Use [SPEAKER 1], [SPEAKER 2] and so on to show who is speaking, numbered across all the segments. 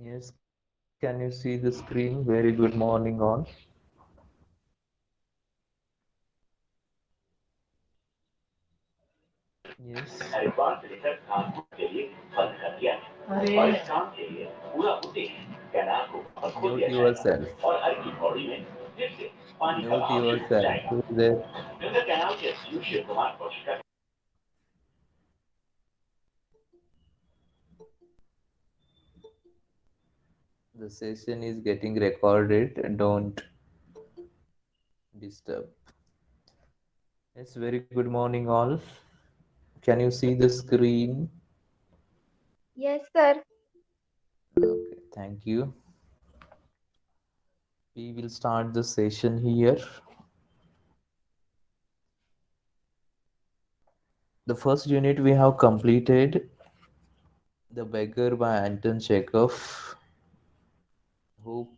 [SPEAKER 1] Yes, can you see the screen? Very good morning, all. Yes,
[SPEAKER 2] हर एक बार से लेकर कानपुर के लिए बंद कर दिया है और इस काम के लिए पूरा उद्देश्य कैनाल को और खोल
[SPEAKER 1] mute
[SPEAKER 2] दिया
[SPEAKER 1] yourself.
[SPEAKER 2] जाएगा और हर की बॉडी में फिर से पानी का
[SPEAKER 1] Mute
[SPEAKER 2] बहाव शुरू हो
[SPEAKER 1] yourself.
[SPEAKER 2] जाएगा
[SPEAKER 1] Who's there?
[SPEAKER 2] गंगा कैनाल के SDO Shiv Kumar Kaushik
[SPEAKER 1] The session is getting recorded. Don't disturb. Yes, very good morning, all. Can you see the screen?
[SPEAKER 3] Yes, sir.
[SPEAKER 1] Okay, thank you. We will start the session here. The first unit we have completed, The Beggar by Anton Chekhov. Hope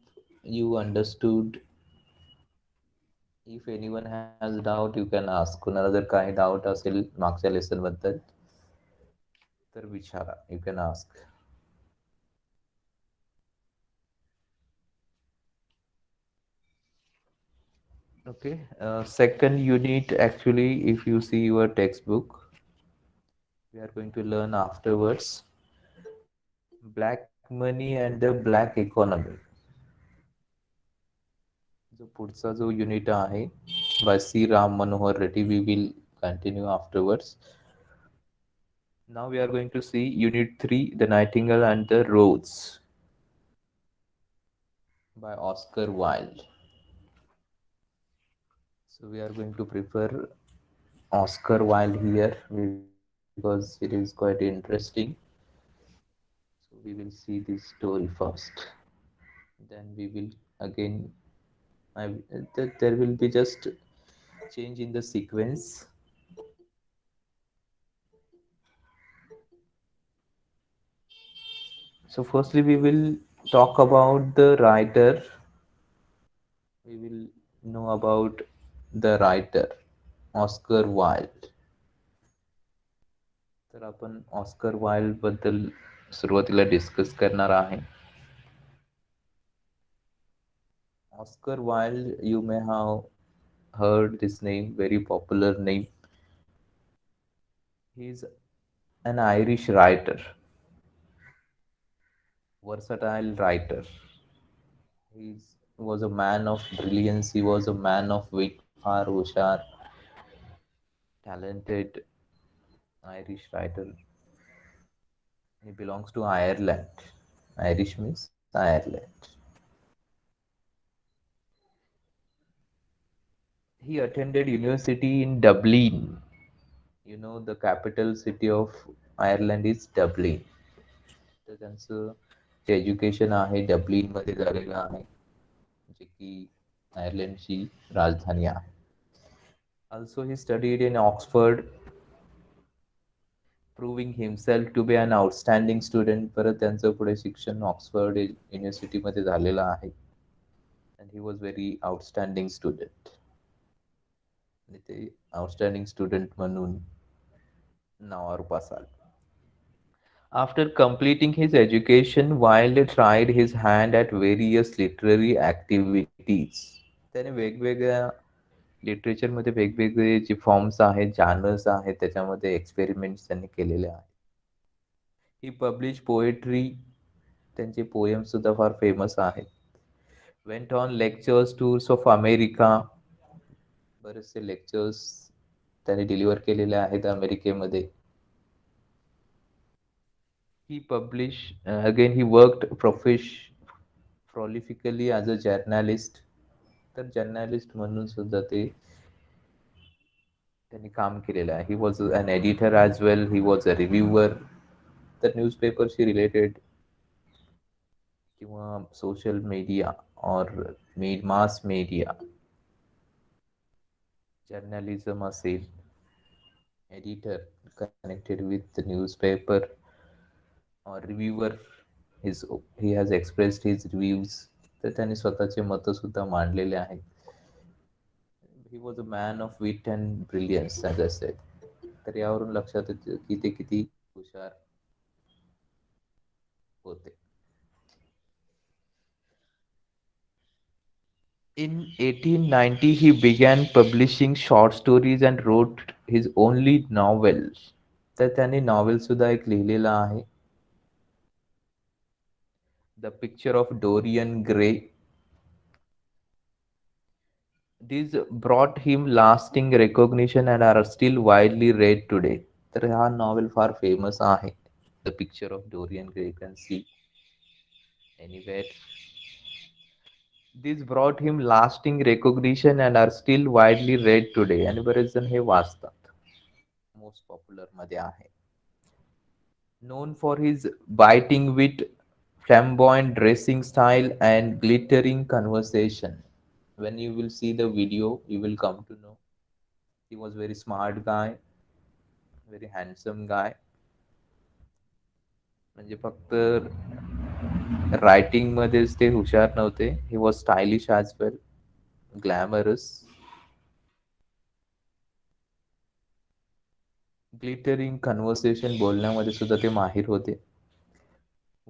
[SPEAKER 1] you understood. If anyone has doubt, you can ask. कुणाला जर काही doubt असेल मागच्या lesson बद्दल तर विचारा. You can ask. Okay. Second unit, actually, if you see your textbook, we are going to learn afterwards. Black money and the black economy. जो पुढचा जो युनिट आहे by C. Ram Manohar Reddy, we will continue afterwards. Now we are going to see Unit 3, The Nightingale and the Rose by Oscar Wilde. So we are going to prefer Oscar Wilde here because it is quite interesting. So we will see this story first. Then we will again, there will be just change in the sequence. So firstly, we will talk about the writer. We will know about the writer, Oscar Wilde. तर आपण Oscar Wilde बद्दल सुरुवातीला discuss करणार आहे. Oscar Wilde, you may have heard this name, very popular name. He is an Irish writer, versatile writer. He was a man of brilliance. He was a man of wit, far hushar, talented Irish writer. He belongs to Ireland. Irish means Ireland. He attended university in Dublin. You know, the capital city of Ireland is Dublin. तर त्यांचं जे education आहे डब्लिनमध्ये झालेलं आहे, जे की आयर्लंडची राजधानी आहे. Also, he studied in Oxford, proving himself to be an outstanding student. परत त्यांचं पुढे शिक्षण ऑक्सफर्ड युनिव्हर्सिटीमध्ये झालेलं आहे. And he was very outstanding student. आणि ते आउटस्टँडिंग स्टुडंट म्हणून नावावर पास आले. After completing his education, Wilde tried his hand at various literary activities. त्याने वेगवेगळ्या लिटरेचरमध्ये वेगवेगळे जे फॉर्म्स आहेत, जॅनर्स आहेत, त्याच्यामध्ये एक्सपेरिमेंट्स त्यांनी केलेले आहेत. ही पब्लिश पोएट्री, त्यांचे पोएम्स सुद्धा फार फेमस आहेत. Went on lectures tours of America, बरेचसे लेक्चर्स त्यांनी डिलिव्हर केलेले आहेत अमेरिकेमध्ये. He published, again he worked prolifically as a journalist. तर जर्नलिस्ट म्हणून सुद्धा ते त्यांनी काम केलेलं आहे. He was an editor as well, he was a reviewer. तर न्यूजपेपरशी रिलेटेड किंवा सोशल मीडिया और मास मीडिया, जर्नलिझम असेल, एडिटर कनेक्टेड विथ न्यूजपेपर और reviewer, he has expressed his reviews. तर त्यांनी स्वतःचे मतं सुद्धा मांडलेले आहेत. He was a man of wit and brilliance as I said. तर यावरून लक्षात येतं की ते किती हुशार होते. In 1890, he began publishing short stories and wrote his only novel. तर त्याने नॉवेल सुद्धा एक लिहिलेला आहे. The picture of Dorian Gray. These brought him lasting recognition and are still widely read today. तर हा नॉवेल फार फेमस आहे. The picture of Dorian Gray. You can see anywhere. These brought him lasting recognition and are still widely read today. आणि बरेच जण हे वाचतात. Most popular मध्ये आहे. Known for his biting wit, flamboyant dressing style, and glittering conversation. When you will see the video, you will come to know he was very smart guy, very handsome guy. म्हणजे फक्त writing मध्येच ते हुशार नव्हते. He was stylish as well, glamorous, glittering conversation बोलण्यामध्ये सुद्धा ते माहिर होते.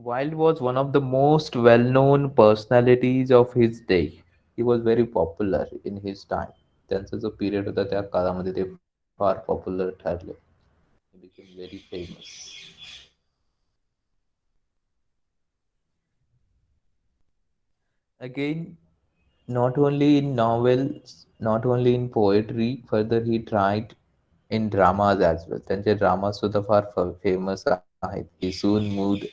[SPEAKER 1] Wilde was one of the most well-known personalities of his day. He was very popular in his time. त्यांचा जो पिरियड होता त्या काळामध्ये ते फार पॉप्युलर ठरले. He became very famous. Again, not only in novels, not only in poetry, further he tried in dramas as well. त्यांचे drama सुद्धा फार famous आहेत. He soon moved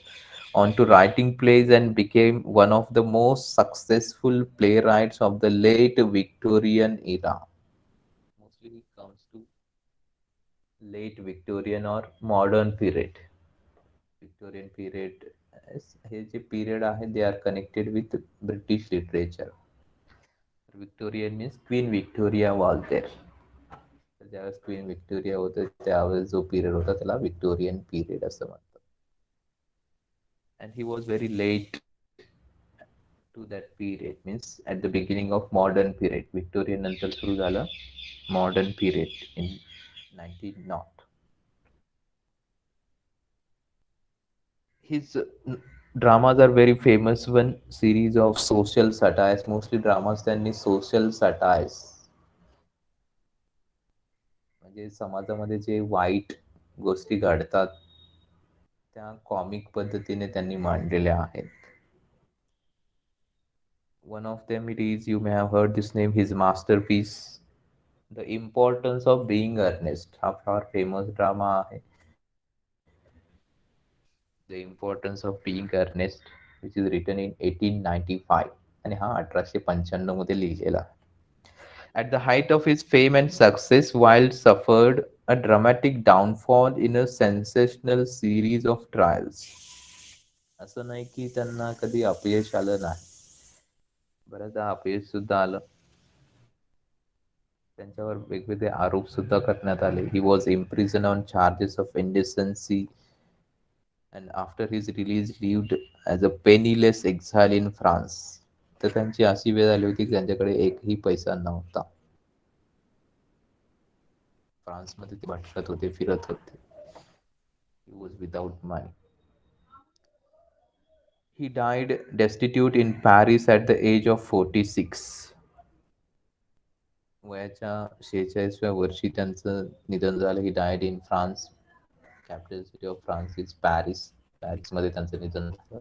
[SPEAKER 1] on to writing plays and became one of the most successful playwrights of the late Victorian era. Mostly he comes to late Victorian or modern period. Victorian period, hey J period आहे, they are connected with British literature. Victorian means Queen Victoria was there. तर ज्यावेळेस queen Victoria होते त्यावेळेस जो period होता त्याला Victorian period असं म्हणतात. And he was very late to that period, means at the beginning of modern period. Victorian नंतर सुरू झालं modern period in 1900. His dramas are very famous. One series of social satires, mostly dramas त्यांनी social satires, म्हणजे समाजामध्ये जे white गोष्टी घडतात त्या comic पद्धतीने त्यांनी मांडलेल्या आहेत. One of them it is, you may have heard this name, his masterpiece, The Importance of Being Earnest. हा फार फेमस ड्रामा आहे. The Importance of Being Earnest, which is written in 1895. आणि हा 1895 मध्ये लिहिलेला. At the height of his fame and success, Wilde suffered a dramatic downfall in a sensational series of trials. असं नाही की त्यांना कधी अपयश आलं नाही. बऱ्याचदा अपयश सुद्धा आलं. त्यांच्यावर वेगवेगळे आरोप सुद्धा करण्यात आले. He was imprisoned on charges of indecency and after his release lived as a penniless exile in France. तर त्यांची अशी वेळ आली होती की त्यांच्याकडे एकही पैसा नव्हता. फ्रान्समध्ये ते भटकत होते, फिरत होते. He was without money. He died destitute in Paris at the age of 46. वयाच्या 46व्या वर्षी त्यांचं निधन झालं. He died in France. Capital city of France is Paris. पॅरिसमध्ये त्यांचं निधन झालं.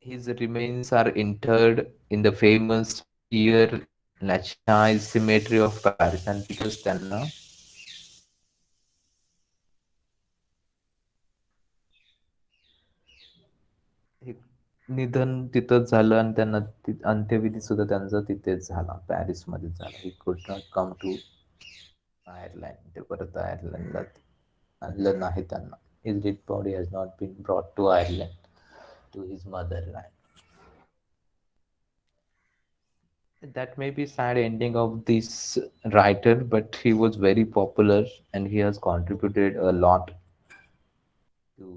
[SPEAKER 1] His remains are interred in the famous Père Lachaise cemetery of Paris, and because त्यांना हे निधन तिथंच झालं आणि त्यांना अंत्यविधी सुद्धा त्यांचा तिथेच झाला, पॅरिसमध्येच झाला. He could not come to Ireland. ते परत आयर्लंडला आणलं नाही त्यांना. His dead body has not been brought to Ireland, to his motherland. That may be sad ending of this writer, but he was very popular and he has contributed a lot to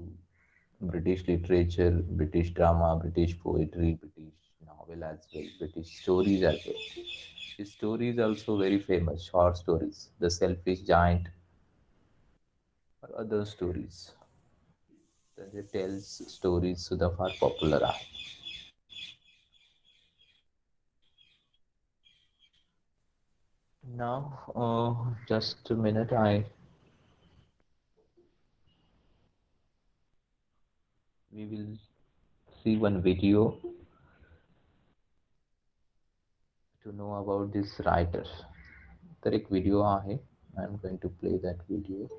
[SPEAKER 1] British literature, British drama, British poetry, British novel as well, British stories as well. His stories also very famous, short stories, The Selfish Giant or other stories. The tales stories सुद्धा फार popular आहे. Now, just a minute. We will see one video to know about this writer. तर एक video आहे. I'm going to play that video.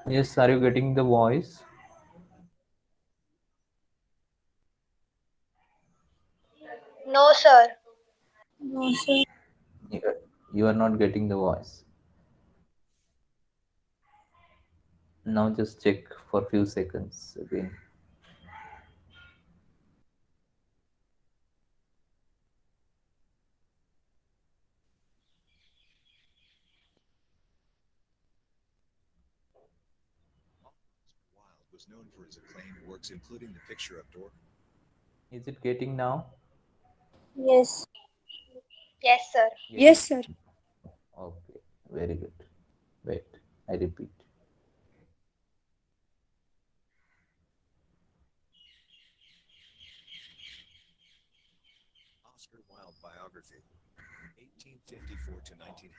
[SPEAKER 1] Yes, are you getting the voice?
[SPEAKER 3] No, sir.
[SPEAKER 4] No, sir.
[SPEAKER 1] You you are not getting the voice. Now just check for few seconds again.
[SPEAKER 2] Wilde was known for his acclaimed works, including The Picture of Dorian.
[SPEAKER 1] Is it getting now?
[SPEAKER 4] Yes.
[SPEAKER 3] Yes, sir.
[SPEAKER 1] Yes.
[SPEAKER 4] Yes, sir.
[SPEAKER 1] Okay, very good. Wait, I repeat.
[SPEAKER 2] Oscar Wilde biography, 1854 to 1900.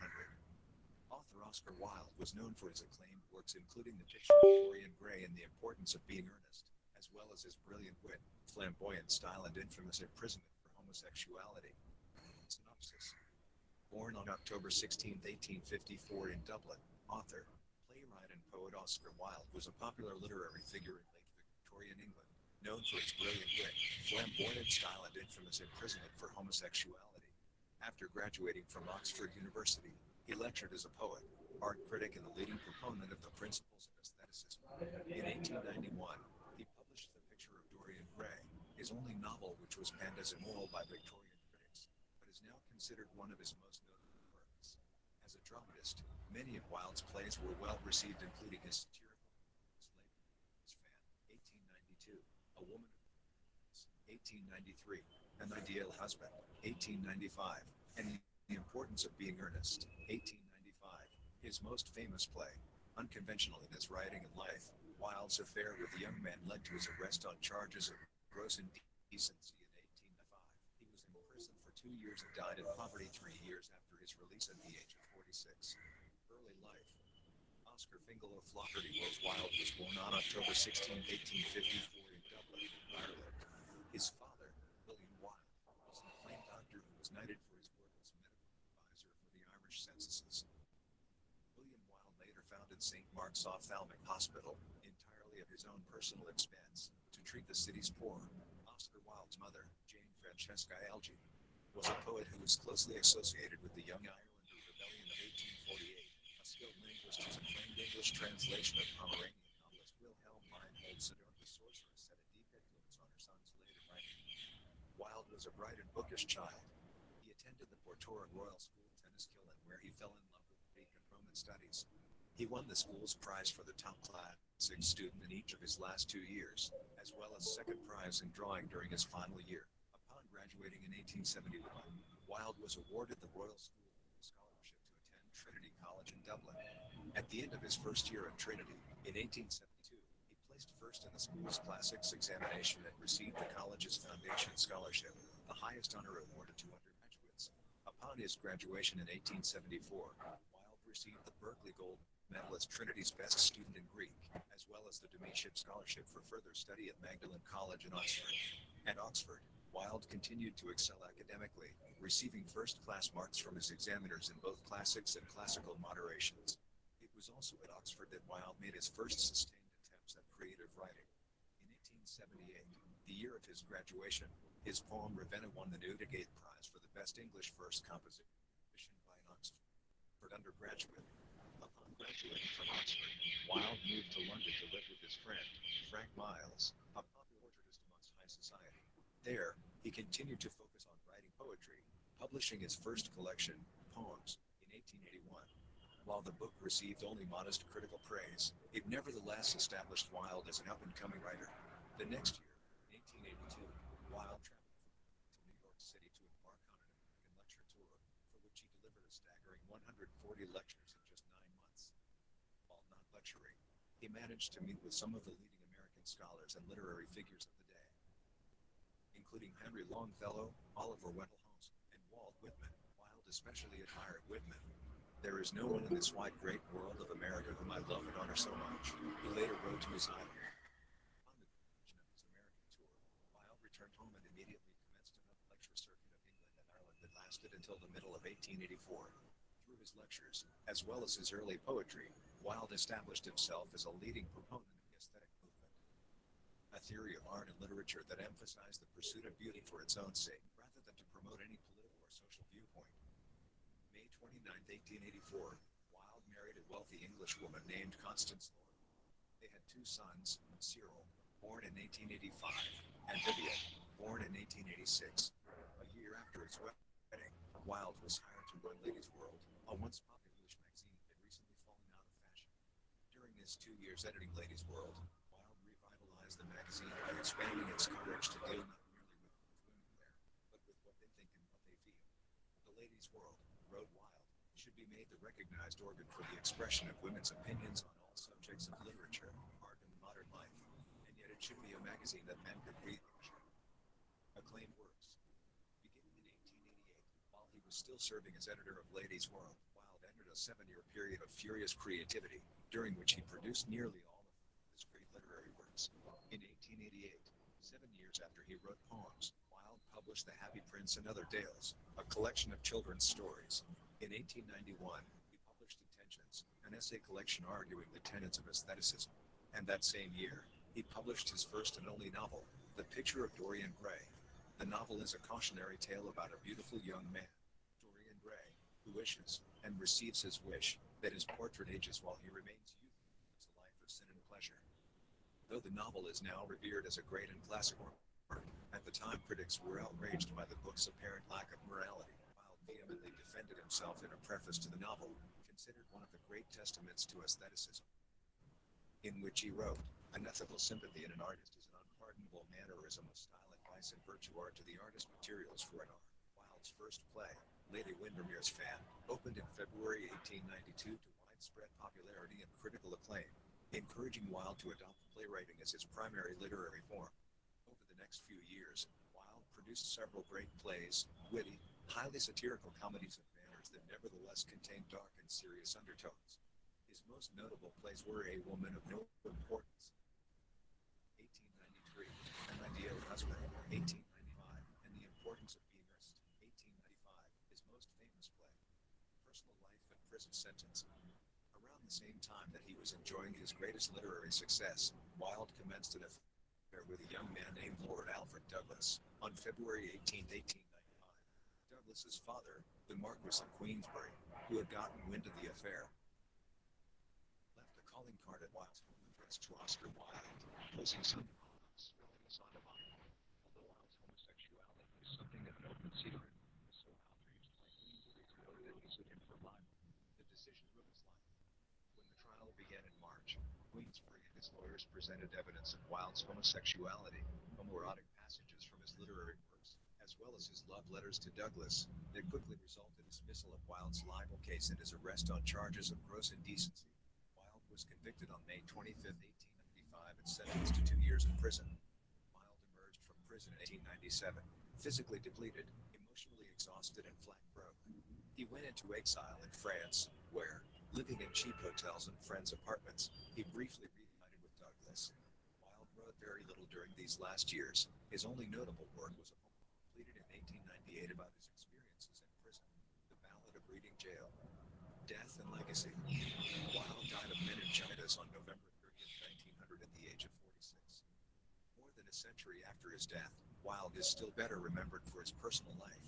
[SPEAKER 2] Author Oscar Wilde was known for his acclaimed works, including The Picture of Dorian Gray and The Importance of Being Earnest, as well as his brilliant wit, flamboyant style, and infamous imprisonment for homosexuality. Synopsis. Born on October 16, 1854 in Dublin, author, playwright and poet Oscar Wilde was a popular literary figure in late Victorian England, known for his brilliant wit, flamboyant style, and infamous imprisonment for homosexuality. After graduating from Oxford University, he lectured as a poet, art critic, and the leading proponent of the principles of aestheticism. In 1891, he published The Picture of Dorian Gray, his only novel, which was panned as immoral by Victorian critics, but is now considered one of his most notable works. As a dramatist, many of Wilde's plays were well received, including his satirical Slave's Fan, 1892, A Woman of 1893, An Ideal Husband, 1895, and The Importance of Being Earnest, 1895. His most famous play, unconventional in his writing and life, Wilde's affair with the young man led to his arrest on charges of gross indecency in 1895. He was imprisoned for 2 years and died in poverty 3 years after his release at the age of 46. Early life. Oscar Fingal O'Flaherty Rose Wilde was born on October 16, 1854 in Dublin, Ireland. His father, William Wilde, was an acclaimed doctor who was knighted for his work as medical advisor for the Irish censuses. William Wilde later founded St. Mark's Ophthalmic Hospital, entirely at his own personal expense, to treat the city's poor. Oscar Wilde's mother, Jane Francesca Alge, was a poet who was closely associated with the Young Ireland Rebellion of 1848. A skilled linguist whose acclaimed English translation of Pomeranian novelist Wilhelm Reinhold Sidorf the Sorceress had a deep influence on her son's later writing. Wilde was a bright and bookish child. He attended the Portora Royal School, Enniskillen, where he fell in love with Greek and Roman studies. He won the school's prize for the top classic student in each of his last 2 years, as well as second prize in drawing during his final year. Upon graduating in 1871, Wilde was awarded the Royal School Scholarship to attend Trinity College in Dublin. At the end of his first year at Trinity, in 1872, he placed first in the school's classics examination and received the college's Foundation Scholarship, the highest honor awarded to undergraduates. Upon his graduation in 1874, Wilde received the Berkeley Gold medalist, Trinity's best student in Greek, as well as the Domeship Scholarship for further study at Magdalen College in Oxford. At Oxford, Wilde continued to excel academically, receiving first-class marks from his examiners in both classics and classical moderations. It was also at Oxford that Wilde made his first sustained attempts at creative writing. In 1878, the year of his graduation, his poem Ravenna won the Newdigate Prize for the Best English Verse Composition by an Oxford undergraduate. Upon graduating from Oxford, Wilde moved to London to live with his friend, Frank Miles, a popular portraitist amongst high society. There, he continued to focus on writing poetry, publishing his first collection, Poems, in 1881. While the book received only modest critical praise, it nevertheless established Wilde as an up-and-coming writer. The next year, in 1882, Wilde traveled to New York City to embark on an American lecture tour, for which he delivered a staggering 140 lectures in just 9 months. While not lecturing, he managed to meet with some of the leading American scholars and literary figures of the day, including Henry Longfellow, Oliver Wendell Holmes, and Walt Whitman. Wilde especially admired Whitman. "There is no one in this wide great world of America whom I love and honor so much," he later wrote to his idol. On the conclusion of his American tour, Wilde returned home and immediately commenced another lecture circuit of England and Ireland that lasted until the middle of 1884. Through his lectures, as well as his early poetry, Wilde established himself as a leading proponent of the aesthetic movement, a theory of art and literature that emphasized the pursuit of beauty for its own sake, rather than to promote any political or social viewpoint. May 29, 1884, Wilde married a wealthy Englishwoman named Constance Lord. They had 2 sons, Cyril, born in 1885, and Vivian, born in 1886. A year after his wedding, Wilde was hired to run Ladies' World, a once popular English magazine that had recently fallen out of fashion. During his 2 years editing Ladies' World, Wilde revitalized the magazine by expanding its coverage to deal not merely with women wear, but with what they think and what they feel. "The Ladies' World," wrote Wilde, "should be made the recognized organ for the expression of women's opinions on all subjects of literature, art, and modern life, and yet it should be a magazine that men could read." Acclaimed works. Beginning in 1888, while he was still serving as editor of Ladies' World, Wilde entered a 7-year period of furious creativity, during which he produced nearly all of his great literary works. In 1888, 7 years after he wrote Poems, Wilde published The Happy Prince and Other Tales, a collection of children's stories. In 1891, he published Intentions, an essay collection arguing the tenets of aestheticism. And that same year, he published his first and only novel, The Picture of Dorian Gray. The novel is a cautionary tale about a beautiful young man, Dorian Gray, who wishes, and receives his wish, that his portrait ages while he remains youthful and lives a life of sin and pleasure. Though the novel is now revered as a great and classic work, at the time critics were outraged by the book's apparent lack of morality. Wilde vehemently defended himself in a preface to the novel, considered one of the great testaments to aestheticism, in which he wrote, "An ethical sympathy in an artist is an unpardonable mannerism of style, advice, and virtue are to the artist materials for an art." Wilde's first play, Lady Windermere's Fan, opened in February 1892 to widespread popularity and critical acclaim, encouraging Wilde to adopt playwriting as his primary literary form. Over the next few years, Wilde produced several great plays, witty, highly satirical comedies of manners that nevertheless contained dark and serious undertones. His most notable plays were A Woman of No Importance, 1893, An Ideal Husband, 1895, and The Importance of Being Earnest, 1895, his most famous play, Personal Life and Prison Sentence. Around the same time that he was enjoying his greatest literary success, Wilde commenced an affair with a young man named Lord Alfred Douglas. On February 18, 1895, Douglas's father, the Marquis of Queensberry, who had gotten wind of the affair, left a calling card at Wilde's home addressed to Oscar Wilde, placing some possibilities on him. Although Wilde's homosexuality was something of an open secret, so outraged by Queensberry's noted enemies of him for libel, the decision of his life. When the trial began in March, Queensberry and his lawyers presented evidence of Wilde's homosexuality, homoerotic passages from his literary works, as well as his love letters to Douglas, that quickly resulted in dismissal of Wilde's libel case and his arrest on charges of gross indecency. Wilde was convicted on May 25, 1895 and sentenced to 2 years in prison. Wilde emerged from prison in 1897, physically depleted, emotionally exhausted, and flat broke. He went into exile in France, where, Living in cheap hotels and friends' apartments, he briefly reunited with Douglas. Wilde wrote very little during these last years. His only notable work was a poem completed in 1898 about his experiences in prison, The Ballad of Reading Jail. Death and Legacy. Wilde died of meningitis on November 30th, 1900 at the age of 46. More than a century after his death, Wilde is still better remembered for his personal life.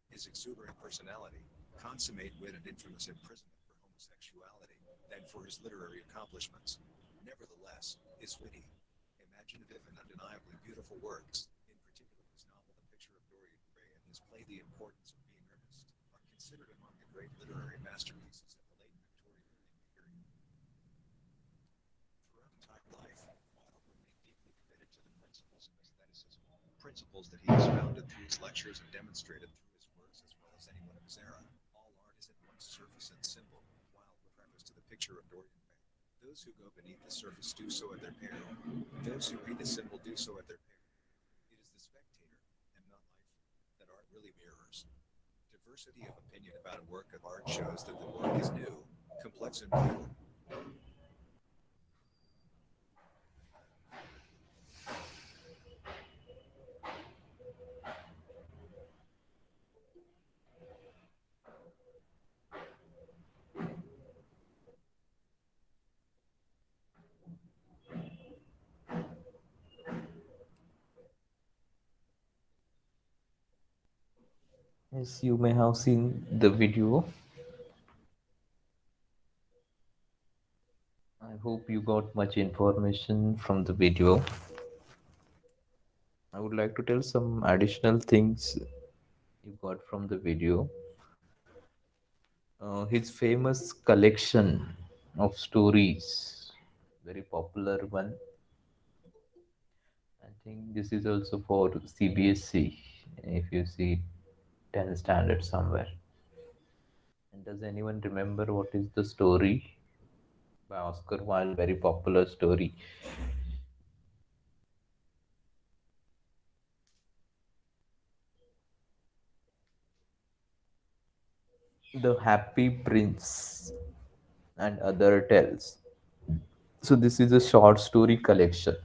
[SPEAKER 2] His exuberant personality, consummate wit and infamous imprisonment for homosexuality, than for his literary accomplishments. Nevertheless, his witty, imaginative and undeniably beautiful works, in particular his novel The Picture of Dorian Gray and his play The Importance of Being Earnest, are considered among the great literary masterpieces of the late Victorian period. Throughout entire life, Wilde remained deeply committed to the principles of aestheticism, principles that he expounded through his lectures and demonstrated through his works as well as anyone of his era. All art is at once surface and symbol, Wilde preface to The Picture of Dorian Gray. Those who go beneath the surface do so at their peril. Those who read the symbol do so at their peril. It is the spectator, and not life, that art really mirrors. Diversity of opinion about a work of art shows that the work is new, complex and pure.
[SPEAKER 1] Yes, you may have seen the video. I hope you got much information from the video. I would like to tell some additional things you got from the video. His famous collection of stories, very popular one. I think this is also for CBSC, if you see 10 standard somewhere. And does anyone remember what is the story by Oscar Wilde? Very popular story. The Happy Prince and Other Tales. So this is a short story collection.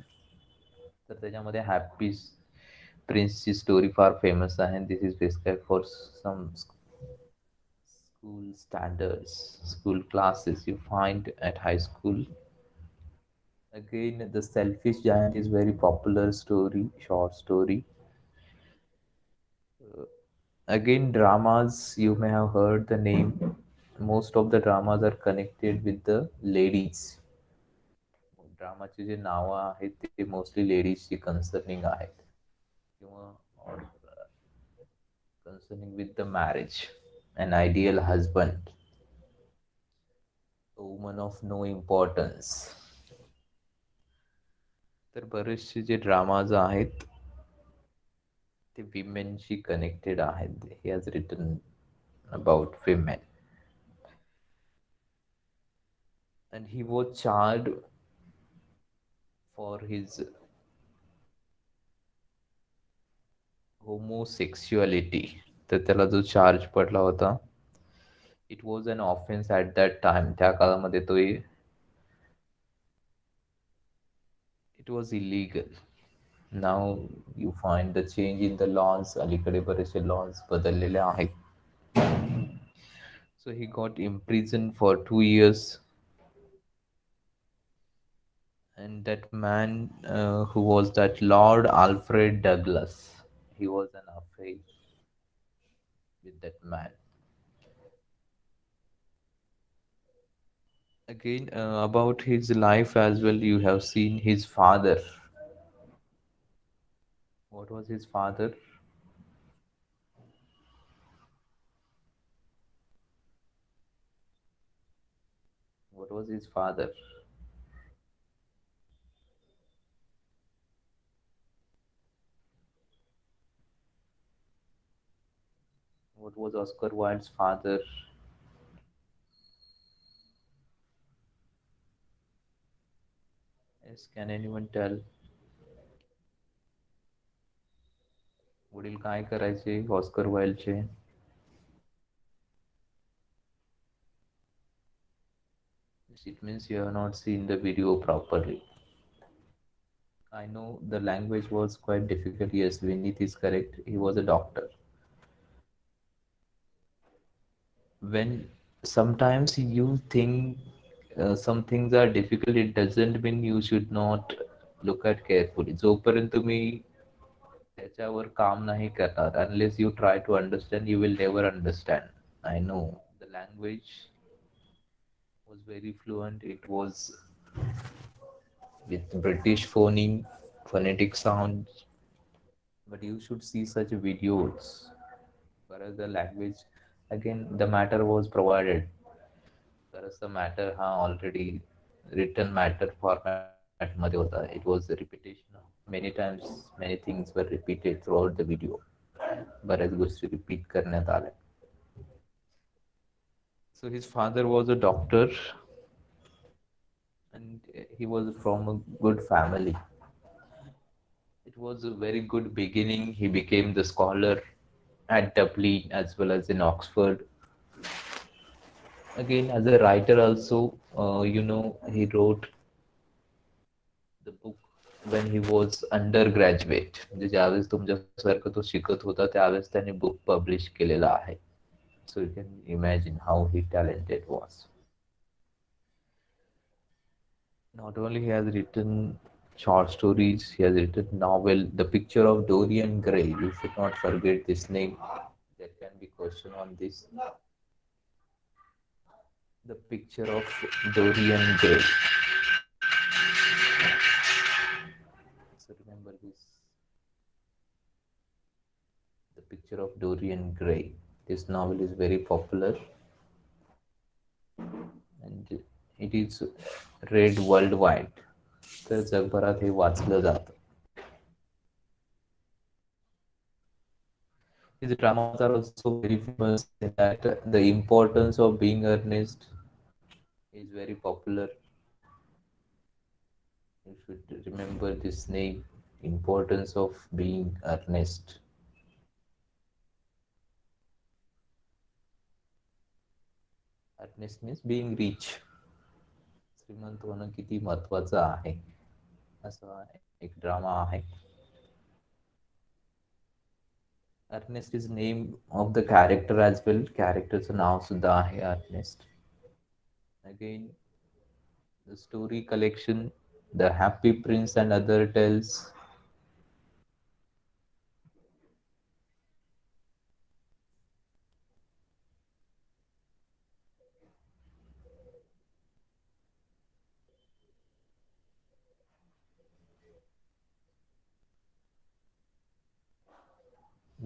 [SPEAKER 1] तर त्याच्यामध्ये happy प्रिन्सची story फार famous आहे. This is prescribe for some school standards, school classes you find at high school. Again, The Selfish Giant is very popular story, short story. Again, dramas, you may have heard the name. Most of the dramas are connected with the ladies. ड्रामाचे जे नावं आहेत ते mostly लेडीजची concerning आहेत किंवा concerning with the marriage, an ideal husband, a woman of no importance. तर बरेचसे जे dramas आहेत ते विमेनशी कनेक्टेड आहेत. He has written about women and he was charged for his homosexuality. तर त्याला जो चार्ज पडला होता, it was an offence at that time. त्या काळामध्ये तो it was illegal. Now you find the change in the laws. अलीकडे बरेचसे लॉज बदललेले आहेत. So he got imprisoned for 2 years, and that man who was that Lord Alfred Douglas, he was an affair with that man. Again, about his life as well, you have seen his father. What was his father? What was his father? What was Oscar Wilde's father? Yes, can anyone tell? वडील काय करायचे Oscar वाइल्डचे? It means you have not seen the video properly. I know the language was quite difficult. Yes, Vineet is correct. He was a doctor. When sometimes you think some things are difficult, it doesn't mean you should not look at carefully. जोपर्यंत तुम्ही त्याच्यावर काम नाही करणार, unless you try to understand, you will never understand. I know the language was very fluent. It was with British phoning, phonetic sounds, but you should see such videos. Whereas the language, again, the matter was provided. Whereas the matter हा already written matter format मध्ये होता. It was a repetition. Many times, many things were repeated throughout the video. बऱ्याच गोष्टी repeat करण्यात आल्या. So his father was a doctor, and he was from a good family. It was a very good beginning. He became the scholar at Dublin as well as in Oxford. Again, as a writer, also, he wrote the book when he was undergraduate. म्हणजे ज्यावेळेस तुमच्यासारखं तो शिकत होता त्यावेळेस त्याने book publish केलेला आहे. So you can imagine how he talented was. Not only he has written short stories, he has written novel. The Picture of Dorian Gray. You should not forget this name. There can be question on this. The Picture of Dorian Gray. So remember this. The Picture of Dorian Gray. This novel is very popular and it is read worldwide. तर जगभरात हे वाचलं जातं. His dramas are also very famous in that the importance of being earnest is very popular. You should remember this name, importance of being earnest. Earnest means being rich. श्रीमंत होणं किती महत्वाचं आहे असा एक ड्रामा आहे. Ernest is name of the character as well. Characterचं नाव सुद्धा आहे Ernest. Again, the story collection, The Happy Prince and Other Tales.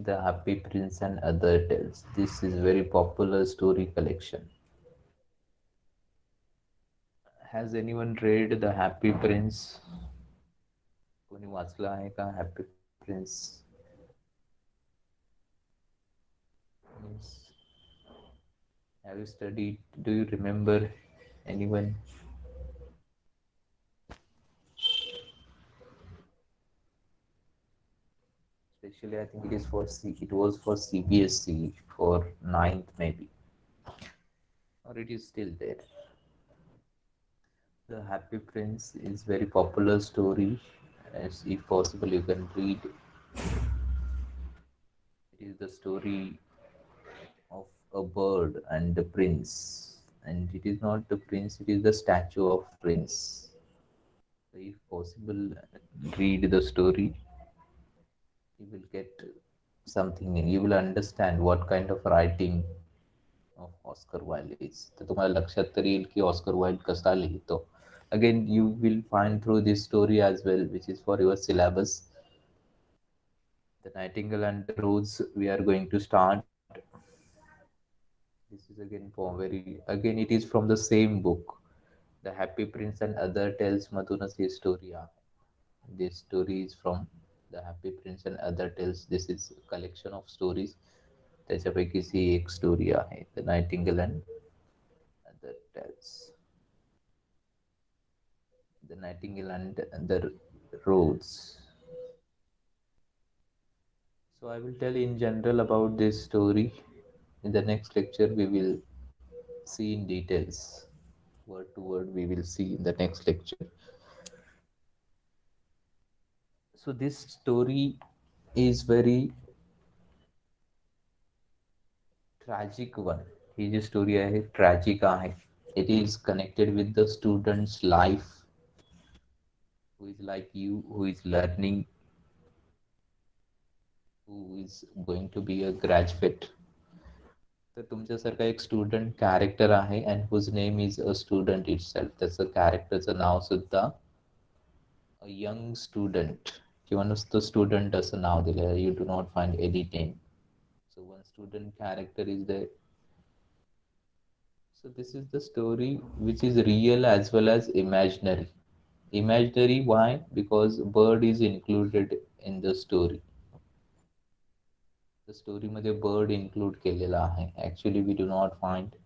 [SPEAKER 1] The Happy Prince and Other Tales. This is very popular story collection. Has anyone read The Happy Prince? कोणी वाचलं आहे का Happy Prince? Means, have you studied? Do you remember anyone? Especially, I think it is for C. It was for CBSC for ninth maybe, or it is still there. The Happy Prince is very popular story. As if possible, you can read. It is the story of a bird and the prince, and it is not the prince; it is the statue of prince. So if possible, read the story. You will get something. You will understand what kind of writing of Oscar Wilde is. तर तुम्हाला लक्षात तरी येईल की Oscar Wilde कसा लिहितो. Again, you will find through this story as well, which is for your syllabus. The Nightingale and the Rose. We are going to start. This is again for very. Again, it is from the same book, The Happy Prince and Other Tales मधूनच ही story आहे. This story is from The Happy Prince and Other Tales. This is a collection of stories. त्याच्यापैकीच ही एक story आहे, The Nightingale and Other Tales. The Nightingale and the Rose. So I will tell in general about this story. In the next lecture, we will see in details word to word we will see in the next lecture. So this story is very tragic one. He ji story आहे tragic आहे. It is connected with the student's life, who is like you, who is learning, who is going to be a graduate. तर तुमच्यासारखा एक student character आहे and whose name is a student itself. त्याचं कॅरेक्टरचं नाव सुद्धा a young student किंवा नुसतं student असं नाव दिलं आहे. You do not find any name. So one student character is the. So this is the story which is real as well as imaginary. Imaginary why? Because bird is included in the story. The story मध्ये bird include केलेला आहे. Actually we do not find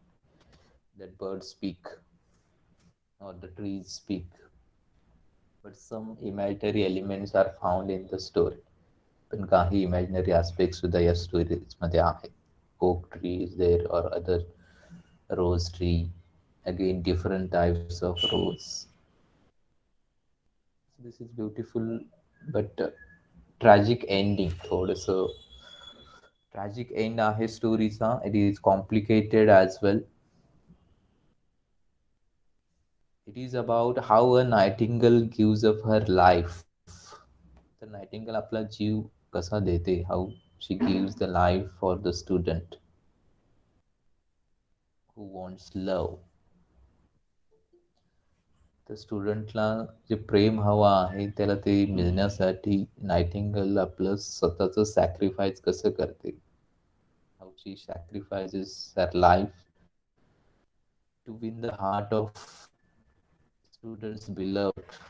[SPEAKER 1] that birds speak or the trees speak, but some imaginary elements are found in the story. पण काही imaginary aspects सुद्धा या stories मध्ये आहे. Oak tree is there or other rose tree. Again different types of rose. This is beautiful, but tragic ending. थोडंसं tragic end आहे स्टोरीचा. It is complicated as well. It is about how a nightingale gives up her life. तर nightingale आपला जीव कसा देते. How she gives the life for the student who wants love. तर स्टुडंटला जे प्रेम हवं आहे त्याला ते मिळण्यासाठी नायटिंगल आपलं स्वतःचं सॅक्रिफाईस कसं करते. How she sacrifices her life to win the heart of students beloved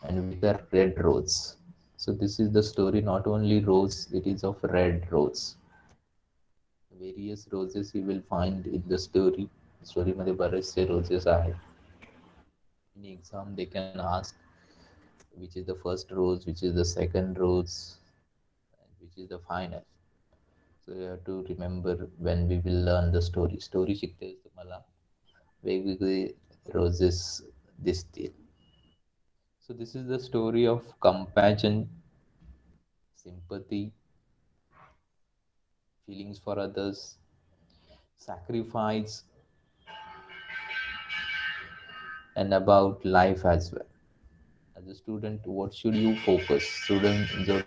[SPEAKER 1] and with a red rose. So this is the story, not only rose, it is of red rose. Various roses you will find in the story. Story मध्ये बरेचसे roses आहेत. In exam they can ask which is the first rose, which is the second rose, and which is the final. So you have to remember when we will learn the story. Story शिकते तुम्हाला वेगवेगळे roses दिसतील. So this is the story of compassion, sympathy, feelings for others, sacrifice, and about life as well. As a student, what should you focus? Student, जो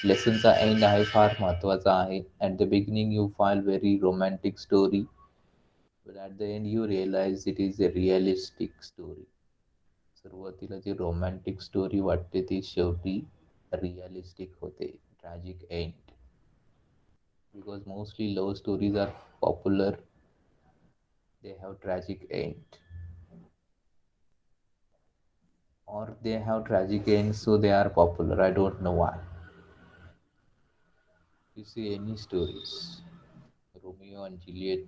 [SPEAKER 1] लेसनचा and आहे फार महत्वाचा आहे. At the beginning you find very romantic story, but at the end you realize it is a realistic story. सुरुवातीला जी romantic story वाटते ती शेवटी realistic होते. Tragic and. Because mostly love stories are popular, they have tragic end. Or they have tragic ends, so they are popular. I don't know why. You see any stories, Romeo and Juliet,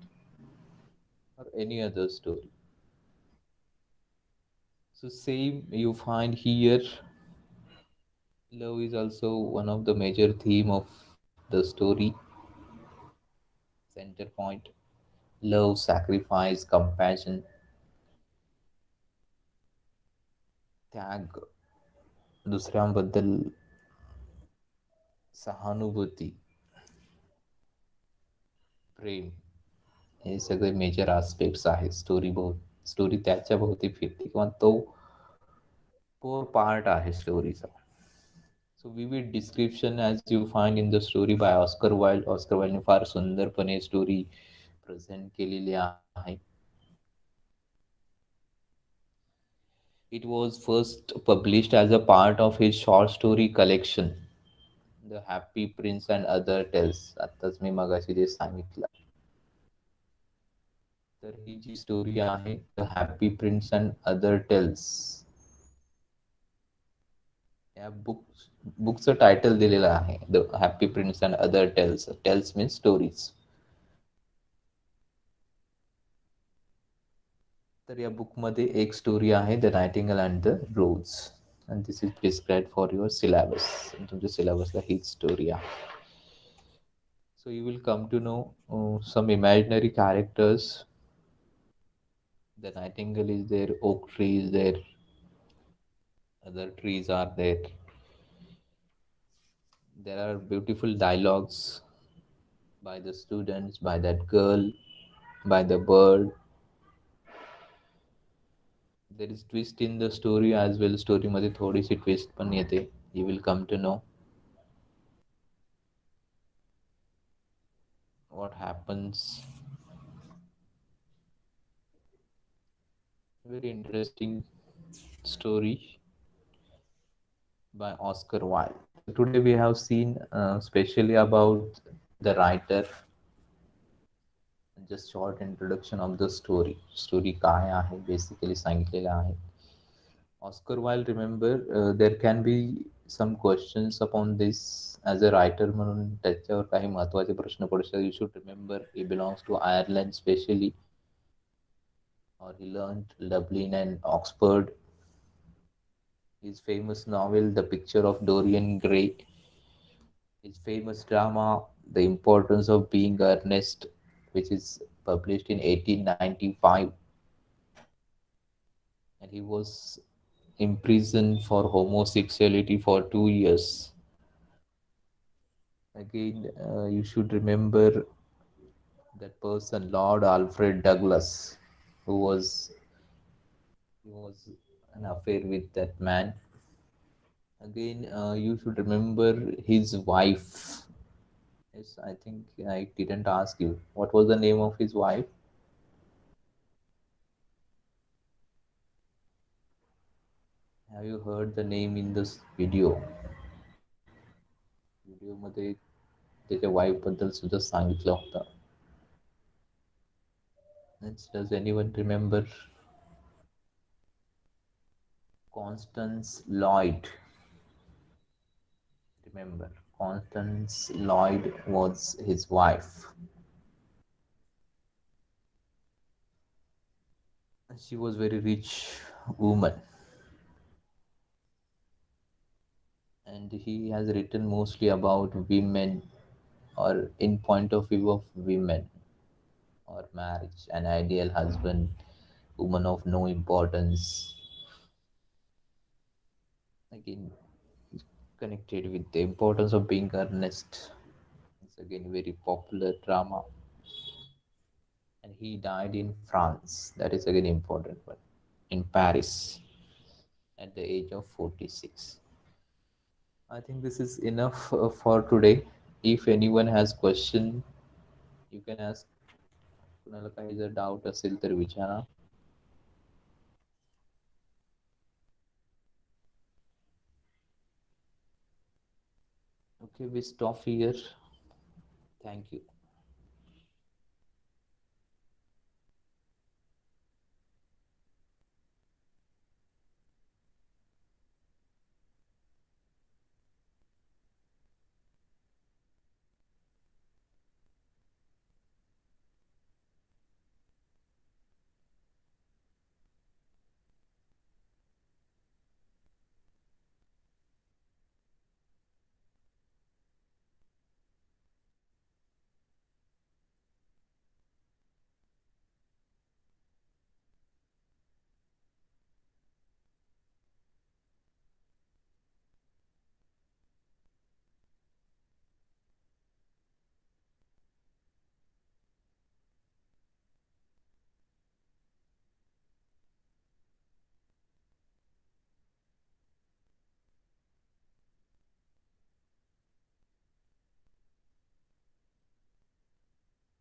[SPEAKER 1] or any other story. So same you find here. Love is also one of the major theme of the story. Center point. Love, sacrifice, compassion, त्याग, दुसऱ्यांबद्दल सहानुभूती, प्रेम, हे सगळे major aspects आहेत story. Story त्याच्या भोवती फिरते किंवा तो कोर पार्ट आहे स्टोरीचा. So vivid description as you find in the story by Oscar Wilde. Oscar वाइल्डने फार सुंदरपणे स्टोरी प्रेझेंट केलेली आहे. It was first published as a part of his short story collection, The Happy Prince and Other Tales. आत्ताच मी मगाशी जे सांगितलं. तर ही जी स्टोरी आहे the Happy Prince and Other Tales, या बुकचं टायटल दिलेलं आहे the Happy Prince and Other Tales. Tales means stories. तर या बुकमध्ये एक स्टोरी आहे the Nightingale and the Rose, and this is prescribe for your syllabus. तुमच्या सिलेबसला हीच स्टोरी आहे. So you will come to know some imaginary characters. The nightingale is there, oak tree is there, other trees are there. There are beautiful dialogues by the students, by that girl, by the bird. There is twist in the story as well. Story मध्ये थोडीशी twist पण येते. You will come to know what happens. Very interesting story by Oscar Wilde. So today we have seen specially about the writer, just short introduction of the story. Story काय आहे basically सांगितलेलं आहे. Oscar Wilde, remember, there can be some questions upon this as a writer म्हणून त्याच्यावर काही महत्त्वाचे प्रश्न पडू शकतात. You should remember he belongs to Ireland specially, or he learned Dublin and Oxford. His famous novel, The Picture of Dorian Gray, his famous drama, The Importance of Being Earnest, which is published in 1895, and he was imprisoned for homosexuality for 2 years. Again, you should remember that person, Lord Alfred Douglas, who was an affair with that man. Again, you should remember his wife. Yes, I think I didn't ask you. What was the name of his wife? Have you heard the name in this video? Video मध्ये त्याच्या wife बद्दल सुद्धा सांगितलं होतं. Does anyone remember Constance Lloyd? Remember, Constance Lloyd was his wife. She was very rich woman, and he has written mostly about women, or in point of view of women, or marriage, an ideal husband, woman of no importance. Again, connected with the importance of being earnest. It's again very popular drama. And he died in France. That is again important one. In Paris at the age of 46. I think this is enough for today. If anyone has question, you can ask. कुणाला काही जर doubt असेल तर विचारा. Okay, we stop here. Thank you.